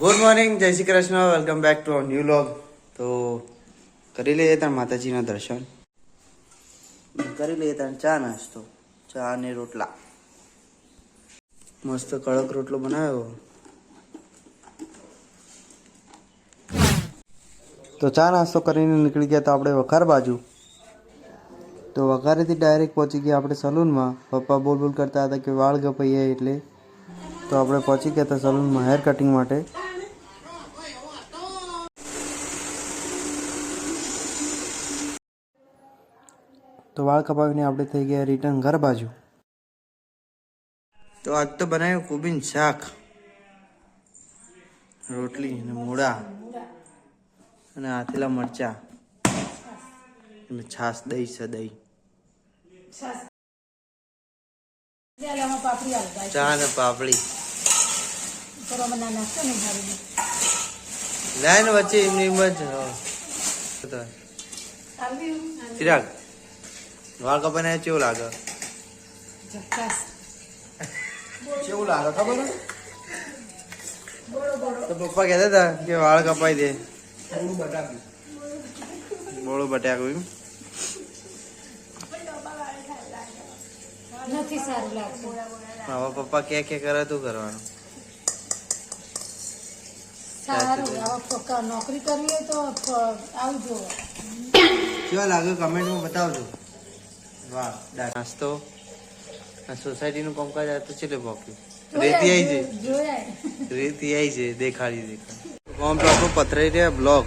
Good morning, જય Shri Krishna, welcome back to our new vlog. તો કરી લઈએ તાર માતાજીના દર્શન, કરી લઈએ તાર ચા નાસ્તો, ચા અને રોટલા. મસ્ત કડક રોટલો બનાવ્યો. તો ચા નાસ્તો કરીને નીકળી ગયા તો આપણે વખાર બાજુ. તો વખારેથી ડાયરેક્ટ પહોંચી ગયા આપણે સલૂનમાં. પપ્પા બોલ કરતા હતા કે વાળ કપાઈએ, એટલે તો આપણે પહોંચી ગયા હતા સલૂનમાં હેર કટિંગ માટે. તો વાળ કપાવીને આપણે થઈ ગયા રિટર્ન ઘર બાજુ. તો આજ તો બનાવ્યું કોબીનું શાક, રોટલી અને મૂળા અને આથેલા મરચા અને છાશ, દહીં છે દહીં, ચા ને પાપડી લાઈન વચ્ચે એમની જ. ચિરાગ, વાળ કપાઈને કેવું લાગે? કેવું લાગે ખબર? તો પપ્પા કહેતા હતા કે વાળ કપાઈ દે. બોળું બટાકું નથી સારું લાગતું. હવે પપ્પા કે કરે તું કરવાનું સારું. હવે નોકરી કરવી હોય તો આવજો. કેવા લાગે કમેન્ટમાં બતાવજો. વાહ, નાસ્તો સોસાયટીનું કામકાજ આ તો ચેલે પોક્યું. રેતી આવી છે, રેતી આવી છે, દેખાડી. કોમ બ્લોક પથરાઈ રહ્યા બ્લોક.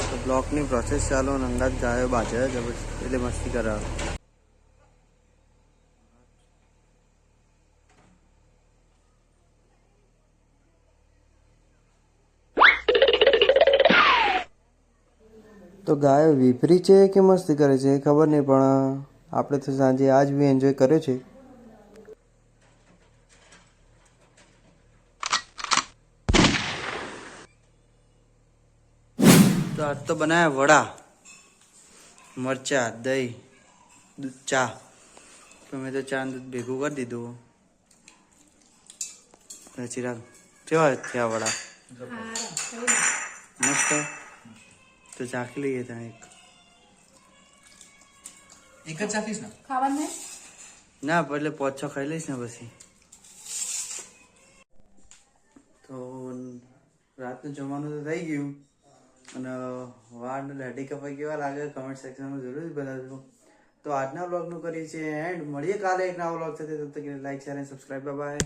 તો બ્લોકની પ્રોસેસ ચાલો, અંગાત ગાયો બાજે એટલે મસ્તી કરાવે. તો ગાયો વિપરી છે કે મસ્તી કરે છે ખબર નહીં, પણ આપણે તો સાંજે આજ બી એન્જોય કર્યો છે. તો આજ તો બનાવ્યા વડા, મરચા, દહીં, દૂધ, ચા. તો મેં તો ચા દૂધ ભેગું કરી દીધું. ચિરાગ, કેવા થયા વડા? મસ્ત. તો ચાખી લઈએ ત્યાં એક જ ચાખીશ ને? ખાવાનું ના, એટલે 5-6 ખાઈ લઈશ ને પછી. તો રાતનું જમવાનું તો થઈ ગયું, અને વાળ ને દાઢી કપાઈ કેવા લાગે કમેન્ટ સેક્શનમાં જરૂર બતાવજો. તો આજના વ્લોગનું કરીએ છીએ એન્ડ. મળીએ કાલે એક નવા વ્લોગ સાથે. તબ તક લાઈક, શેર અને સબસ્ક્રાઈબ. બાય.